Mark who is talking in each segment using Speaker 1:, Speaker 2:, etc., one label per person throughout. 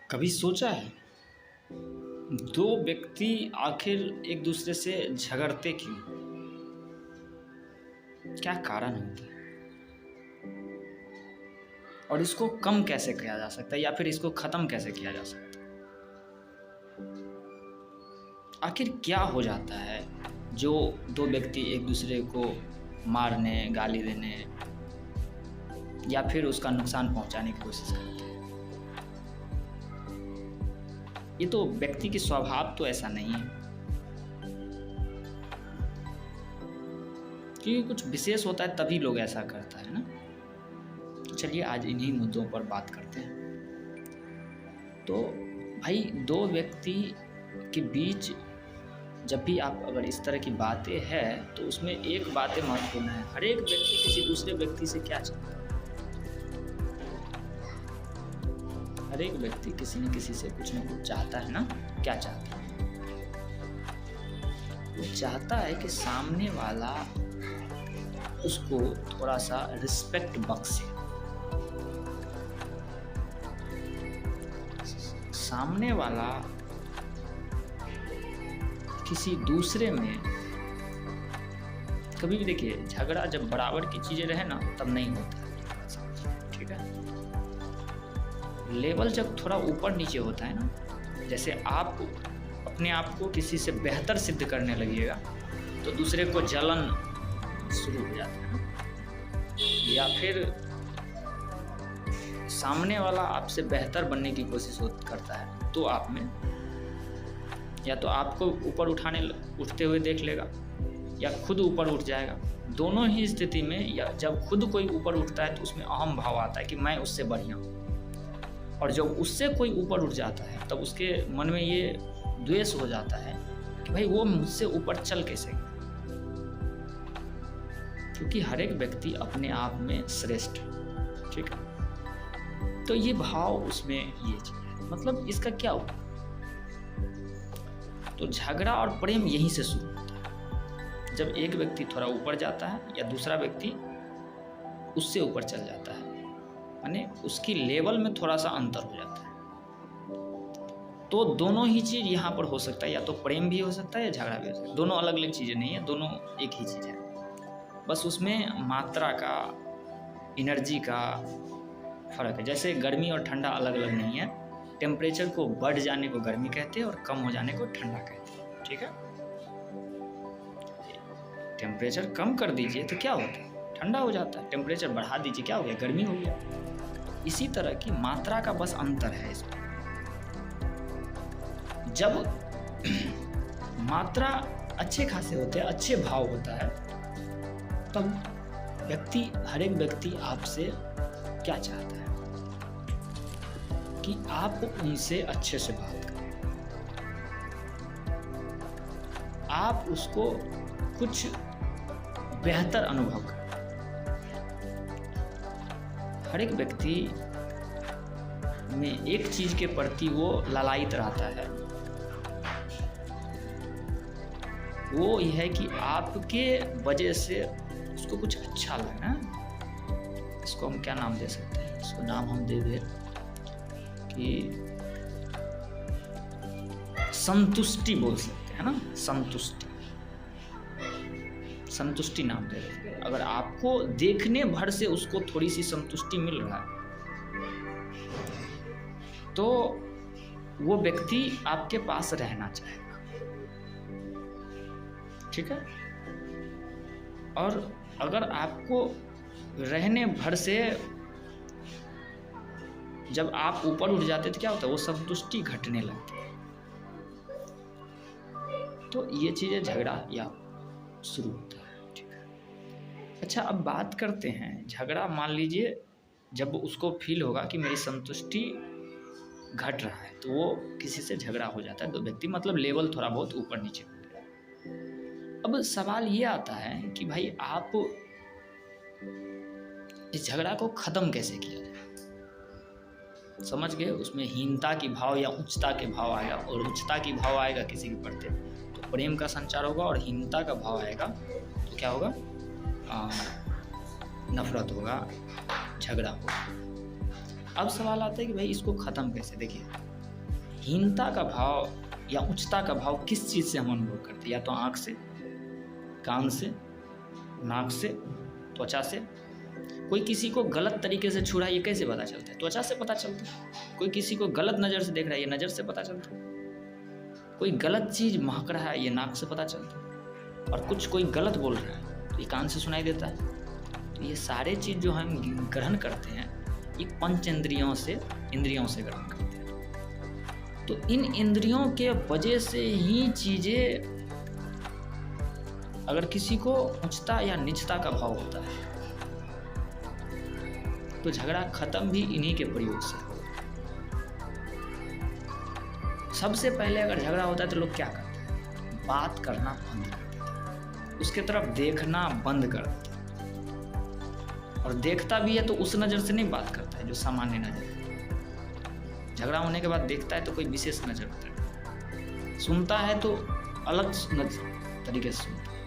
Speaker 1: कभी सोचा है दो व्यक्ति आखिर एक दूसरे से झगड़ते क्यों? क्या कारण होता है और इसको कम कैसे किया जा सकता है या फिर इसको खत्म कैसे किया जा सकता है? आखिर क्या हो जाता है जो दो व्यक्ति एक दूसरे को मारने, गाली देने या फिर उसका नुकसान पहुंचाने की कोशिश करते हैं? ये तो व्यक्ति की स्वभाव तो ऐसा नहीं है, क्योंकि कुछ विशेष होता है तभी लोग ऐसा करता है ना। चलिए आज इन्हीं मुद्दों पर बात करते हैं। तो भाई दो व्यक्ति के बीच जब भी आप अगर इस तरह की बातें हैं तो उसमें एक बातें महत्वपूर्ण है, हर एक व्यक्ति किसी दूसरे व्यक्ति से क्या चाहता है। हर एक व्यक्ति किसी न किसी से कुछ न कुछ चाहता है ना। क्या चाहता है? वो चाहता है कि सामने वाला उसको थोड़ा सा रिस्पेक्ट बख्शे, सामने वाला किसी दूसरे में। कभी भी देखिए झगड़ा जब बराबर की चीजें रहे ना तब नहीं होता, ठीक है। लेवल जब थोड़ा ऊपर नीचे होता है ना, जैसे आप अपने आप को किसी से बेहतर सिद्ध करने लगिएगा तो दूसरे को जलन शुरू हो जाता है ना, या फिर सामने वाला आपसे बेहतर बनने की कोशिश करता है तो आप में या तो आपको ऊपर उठते हुए देख लेगा या खुद ऊपर उठ जाएगा। दोनों ही स्थिति में या जब खुद कोई ऊपर उठता है तो उसमें अहम भाव आता है कि मैं उससे बढ़िया हूँ, और जब उससे कोई ऊपर उठ जाता है तब उसके मन में ये द्वेष हो जाता है कि भाई वो मुझसे ऊपर चल कैसे गया, क्योंकि हर एक व्यक्ति अपने आप में श्रेष्ठ है, ठीक है। तो ये भाव उसमें ये चीज है, मतलब इसका क्या हुआ? तो झगड़ा और प्रेम यहीं से शुरू होता है, जब एक व्यक्ति थोड़ा ऊपर जाता है या दूसरा व्यक्ति उससे ऊपर चल जाता है, यानी उसकी लेवल में थोड़ा सा अंतर हो जाता है। तो दोनों ही चीज़ यहाँ पर हो सकता है, या तो प्रेम भी हो सकता है या झगड़ा भी हो सकता है। दोनों अलग अलग चीज़ें नहीं है, दोनों एक ही चीज़ है, बस उसमें मात्रा का, एनर्जी का फर्क है। जैसे गर्मी और ठंडा अलग अलग नहीं है, टेम्परेचर को बढ़ जाने को गर्मी कहते हैं और कम हो जाने को ठंडा कहते हैं, ठीक है। टेम्परेचर कम कर दीजिए तो क्या होता है? ठंडा हो जाता है। टेम्परेचर बढ़ा दीजिए, क्या हो गया? गर्मी हो गया। इसी तरह की मात्रा का बस अंतर है इसमें। जब मात्रा अच्छे खासे होते हैं, अच्छे भाव होता है, तब व्यक्ति, हर एक व्यक्ति आपसे क्या चाहता है कि आप उनसे अच्छे से बात करें, आप उसको कुछ बेहतर अनुभव करें। हर एक व्यक्ति में एक चीज के प्रति वो लालायित रहता है, वो यह है कि आपके वजह से उसको कुछ अच्छा लगे। इसको हम क्या नाम दे सकते हैं? इसको नाम हम दे दें कि संतुष्टि बोल सकते हैं ना। संतुष्टि नाम दे रहे हैं। अगर आपको देखने भर से उसको थोड़ी सी संतुष्टि मिल रहा है तो वो व्यक्ति आपके पास रहना चाहेगा, ठीक है। और अगर आपको रहने भर से जब आप ऊपर उठ जाते तो क्या होता है? वो संतुष्टि घटने लगती है। तो ये चीजें झगड़ा या शुरू होता है, ठीक है। अच्छा, अब बात करते हैं झगड़ा। मान लीजिए जब उसको फील होगा कि मेरी संतुष्टि घट रहा है तो वो किसी से झगड़ा हो जाता है, दो व्यक्ति, मतलब लेवल थोड़ा बहुत ऊपर नीचे हो गया। अब सवाल ये आता है कि भाई आप इस झगड़ा को खत्म कैसे किया जाए? समझ गए? उसमें हीनता की भाव या उच्चता के भाव आएगा, और उच्चता की भाव आएगा किसी के प्रति तो प्रेम का संचार होगा, और हीनता का भाव आएगा तो क्या होगा? नफरत होगा, झगड़ा होगा। अब सवाल आता है कि भाई इसको ख़त्म कैसे? देखिए हीनता का भाव या उच्चता का भाव किस चीज़ से हम अनुभव करते हैं? या तो आँख से, कान से, नाक से, त्वचा से। कोई किसी को गलत तरीके से छू रहा है, ये कैसे पता चलता है? त्वचा से पता चलता है। कोई किसी को गलत नज़र से देख रहा है, ये नज़र से पता चलता है। कोई गलत चीज़ महक रहा है, ये नाक से पता चलता है। और कुछ कोई गलत बोल रहा है तो ये कान से सुनाई देता है। तो ये सारे चीज़ जो हम ग्रहण करते हैं, ये पंच इंद्रियों से ग्रहण करते हैं। तो इन इंद्रियों के वजह से ही चीज़ें, अगर किसी को उच्चता या नीचता का भाव होता है तो झगड़ा खत्म भी इन्हीं के प्रयोग से। सबसे पहले अगर झगड़ा होता है तो लोग क्या करते हैं? बात करना बंद कर देते हैं, उसके तरफ देखना बंद कर देते हैं। और देखता भी है तो उस नज़र से नहीं बात करता है जो सामान्य नज़र है। झगड़ा होने के बाद देखता है तो कोई विशेष नज़र है, सुनता है तो अलग तरीके से सुनता है।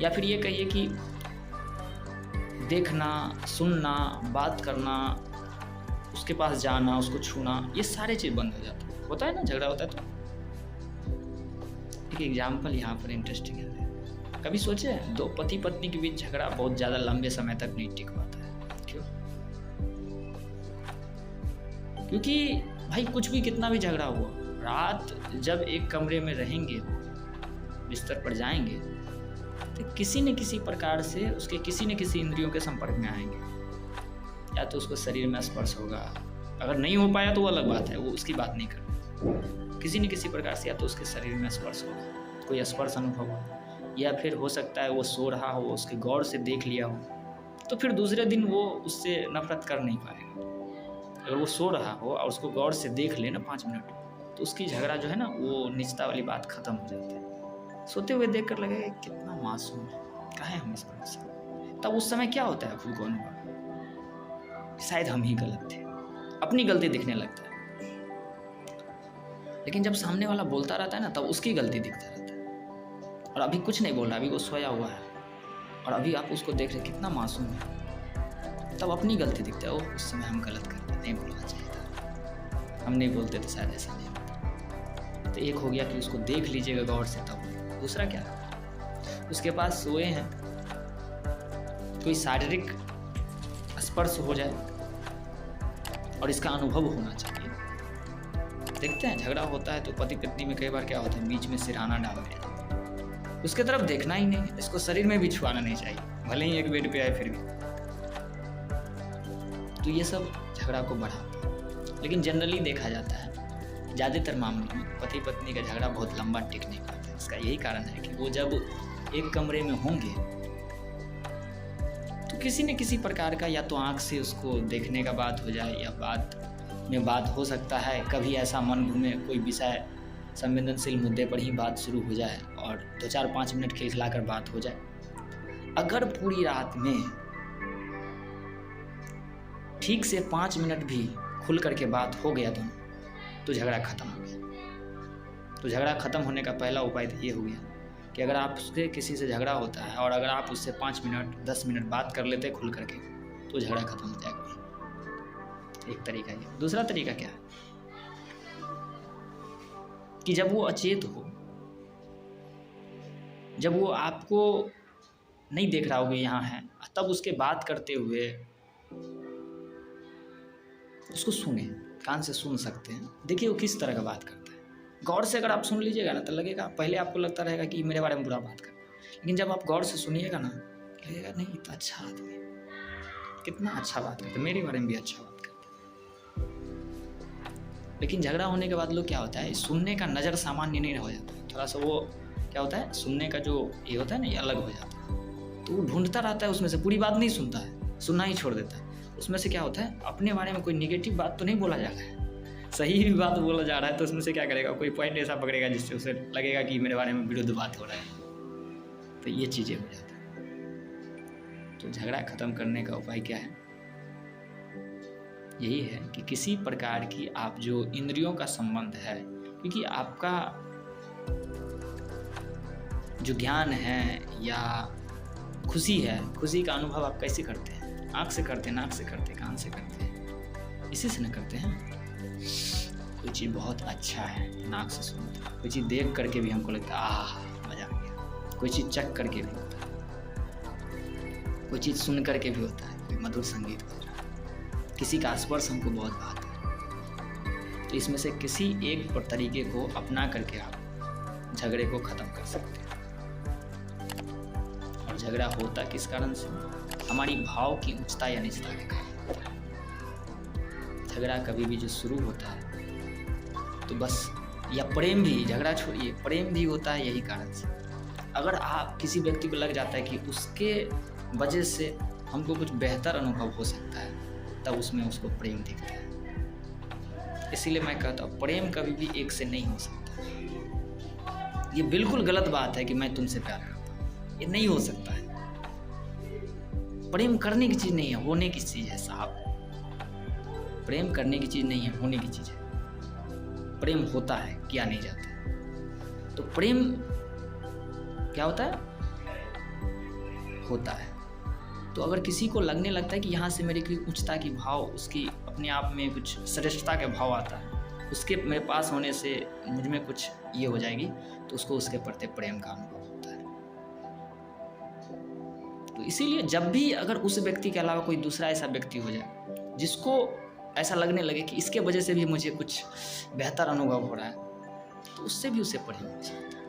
Speaker 1: या फिर ये कहिए कि देखना, सुनना, बात करना, उसके पास जाना, उसको छूना, ये सारे चीज़ बंद हो जाता है। होता है ना, झगड़ा होता है तो। एक एग्जाम्पल यहाँ पर इंटरेस्टिंग है। कभी सोचे दो पति पत्नी के बीच झगड़ा बहुत ज़्यादा लंबे समय तक नहीं टिक पाता है? क्यों? क्योंकि भाई कुछ भी, कितना भी झगड़ा हुआ, रात जब एक कमरे में रहेंगे, बिस्तर पर जाएंगे, तो किसी न किसी प्रकार से उसके किसी न किसी इंद्रियों के संपर्क में आएंगे। या तो उसको शरीर में स्पर्श होगा, अगर नहीं हो पाया तो वो अलग बात है, वो उसकी बात नहीं करना। किसी न किसी प्रकार से या तो उसके शरीर में स्पर्श होगा, कोई स्पर्श अनुभव हो, या फिर हो सकता है वो सो रहा हो, उसके गौर से देख लिया हो, तो फिर दूसरे दिन वो उससे नफरत कर नहीं पाएगा। अगर वो सो रहा हो और उसको गौर से देख ले ना 5 मिनट, तो उसकी झगड़ा जो है ना, वो निचता वाली बात खत्म हो जाती है। सोते हुए देखकर लगेगा कितना मासूम है, काहे हम इस पर से। तब उस समय क्या होता है खुद को अनुभव, शायद हम ही गलत थे, अपनी गलती दिखने लगता है। लेकिन जब सामने वाला बोलता रहता है ना, तब उसकी गलती दिखता रहता है। और अभी कुछ नहीं बोल रहा, अभी वो सोया हुआ है और अभी आप उसको देख रहे कितना मासूम है, तब अपनी गलती दिखता है। ओह, उस समय हम गलत करते, नहीं बोलना चाहिए था, हम नहीं बोलते तो शायद ऐसा नहीं होता। तो एक हो गया कि उसको देख लीजिएगा गौर से। तब दूसरा क्या, उसके पास सोए हैं, कोई शारीरिक स्पर्श हो जाए और इसका अनुभव होना चाहिए। देखते हैं झगड़ा होता है तो पति पत्नी में कई बार क्या होता है, बीच में सिरहाना डाल दिया, उसके तरफ देखना ही नहीं, इसको शरीर में भी छुआना नहीं चाहिए, भले ही एक बेड पे आए फिर भी। तो ये सब झगड़ा को बढ़ाता है। लेकिन जनरली देखा जाता है ज़्यादातर मामलों में पति पत्नी का झगड़ा बहुत लंबा टिक नहीं पाता है। इसका यही कारण है कि वो जब एक कमरे में होंगे तो किसी न किसी प्रकार का, या तो आँख से उसको देखने का बात हो जाए, या बात में बात हो सकता है कभी ऐसा मन घूमे, कोई विषय संवेदनशील मुद्दे पर ही बात शुरू हो जाए और 2-4-5 मिनट खिलखिलाकर बात हो जाए। अगर पूरी रात में ठीक से 5 मिनट भी खुल करके बात हो गया तो झगड़ा खत्म हो गया। तो झगड़ा खत्म होने का पहला उपाय तो ये हो गया कि अगर आपसे किसी से झगड़ा होता है और अगर आप उससे 5 मिनट 10 मिनट बात कर लेते खुल करके, तो झगड़ा खत्म हो जाएगा। एक तरीका ये। दूसरा तरीका क्या है कि जब वो अचेत हो, जब वो आपको नहीं देख रहा होगा यहाँ है, तब उसके बात करते हुए उसको सुने, कान से सुन सकते हैं। देखिए वो किस तरह का बात करता है। गौर से अगर आप सुन लीजिएगा ना तो लगेगा, पहले आपको लगता रहेगा कि मेरे बारे में बुरा बात कर, लेकिन जब आप गौर से सुनिएगा ना लगेगा नहीं, इतना अच्छा आदमी, कितना अच्छा बात करता है, मेरे बारे में भी अच्छा बात करता है। लेकिन झगड़ा होने के बाद लोग क्या होता है, सुनने का नज़र सामान्य नहीं हो जाता है, थोड़ा सा वो क्या होता है, सुनने का जो ये होता है ना, ये अलग हो जाता है। तो वो ढूंढता रहता है, उसमें से पूरी बात नहीं सुनता है, सुनना ही छोड़ देता है। उसमें से क्या होता है, अपने बारे में कोई निगेटिव बात तो नहीं बोला जा रहा है, सही भी बात बोला जा रहा है, तो उसमें से क्या करेगा, कोई पॉइंट ऐसा पकड़ेगा जिससे उसे लगेगा कि मेरे बारे में विरुद्ध बात हो रहा है। तो ये चीज़ें हो जाती हैं। तो झगड़ा ख़त्म करने का उपाय क्या है, यही है कि किसी प्रकार की आप जो इंद्रियों का संबंध है, क्योंकि आपका जो ज्ञान है या खुशी है, खुशी का अनुभव आप कैसे करते हैं, आँख से करते हैं, नाक से करते हैं, कान से करते हैं, इसी से न करते हैं। कोई चीज़ बहुत अच्छा है नाक से सुनते हैं, कोई चीज़ देख करके भी हमको लगता है आह मज़ा आ गया, कोई चीज़ चख करके भी होता है, कोई चीज़ सुन करके भी होता है, कोई मधुर संगीत बज रहा है, किसी का स्पर्श हमको बहुत भाता है। तो इसमें से किसी एक तरीके को अपना करके आप झगड़े को ख़त्म कर सकते हैं। और झगड़ा होता किस कारण से? हमारी भाव की उच्चता या निचता के कारण। झगड़ा कभी भी जो शुरू होता है तो बस, या प्रेम भी, झगड़ा छोड़िए, प्रेम भी होता है यही कारण से। अगर आप किसी व्यक्ति को लग जाता है कि उसके वजह से हमको कुछ बेहतर अनुभव हो सकता है, तब उसमें उसको प्रेम दिखता है। इसीलिए मैं कहता हूँ प्रेम कभी भी एक से नहीं हो सकता। ये बिल्कुल गलत बात है कि मैं तुमसे प्यार करता हूँ, ये नहीं हो सकता है। प्रेम करने की चीज़ नहीं है, होने की चीज़ है साहब। प्रेम करने की चीज़ नहीं है, होने की चीज़ है। प्रेम होता है, किया नहीं जाता है। तो प्रेम क्या होता है? होता है। तो अगर किसी को लगने लगता है कि यहाँ से मेरी कोई उच्चता की भाव, उसकी अपने आप में कुछ श्रेष्ठता के भाव आता है, उसके मेरे पास होने से मुझ में कुछ ये हो जाएगी, तो उसको उसके प्रति प्रेम का अनुभव होता है। तो इसीलिए जब भी अगर उस व्यक्ति के अलावा कोई दूसरा ऐसा व्यक्ति हो जाए जिसको ऐसा लगने लगे कि इसके वजह से भी मुझे कुछ बेहतर अनुभव हो रहा है, तो उससे भी उसे प्रेम हो सकता है।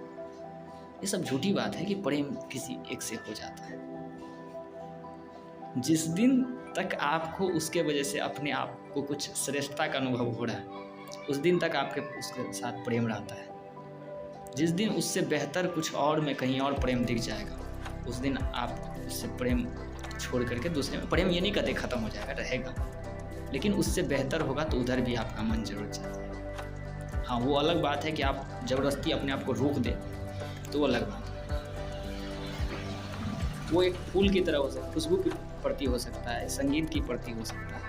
Speaker 1: ये सब झूठी बात है कि प्रेम किसी एक से हो जाता है। जिस दिन तक आपको उसके वजह से अपने आप को कुछ श्रेष्ठता का अनुभव हो रहा है, उस दिन तक आपके उसके साथ प्रेम रहता है। जिस दिन उससे बेहतर कुछ और में कहीं और प्रेम दिख जाएगा, उस दिन आप उससे प्रेम छोड़ करके दूसरे में, प्रेम ये नहीं कहते ख़त्म हो जाएगा, रहेगा, लेकिन उससे बेहतर होगा तो उधर भी आपका मन जरूर जाता है। हाँ, वो अलग बात है कि आप ज़बरदस्ती अपने आप को रोक दें, तो वो अलग बात है। वो एक फूल की तरह हो सकता है, खुशबू के प्रति हो सकता है, संगीत की प्रति हो सकता है,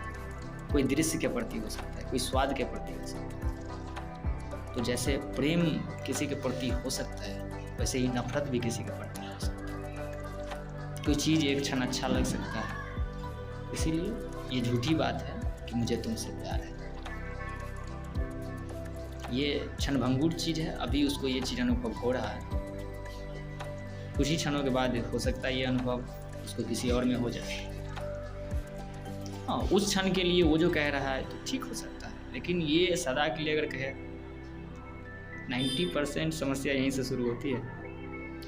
Speaker 1: कोई दृश्य के प्रति हो सकता है, कोई स्वाद के प्रति हो सकता है। तो जैसे प्रेम किसी के प्रति हो सकता है, वैसे ही नफरत भी किसी के प्रति हो सकता है। कोई चीज़ एक क्षण अच्छा लग सकता है, इसीलिए ये झूठी बात है कि मुझे तुमसे प्यार है। ये क्षणभंगुर चीज़ है, अभी उसको ये चीज़ अनुभव हो रहा है। कुछ ही क्षणों के बाद हो सकता है ये अनुभव उसको किसी और में हो जाए। हाँ, उस क्षण के लिए वो जो कह रहा है तो ठीक हो सकता है, लेकिन ये सदा के लिए अगर कहे, 90% समस्या यहीं से शुरू होती है।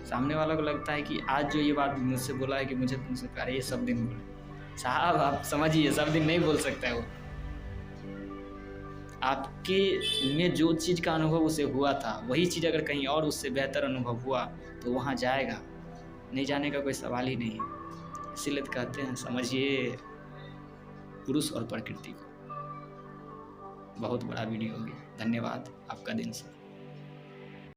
Speaker 1: सामने वाला को लगता है कि आज जो ये बात मुझसे बोला है कि मुझे तुमसे प्यार है, ये सब दिन बोले। साहब आप समझिए, सब दिन नहीं बोल सकता है वो। आपके में जो चीज़ का अनुभव उसे हुआ था, वही चीज़ अगर कहीं और उससे बेहतर अनुभव हुआ तो वहाँ जाएगा, नहीं जाने का कोई सवाल ही नहीं है। इसीलिए तो कहते हैं समझिए पुरुष और प्रकृति को। बहुत बड़ा वीडियो हो गया, धन्यवाद, आपका दिन शुभ।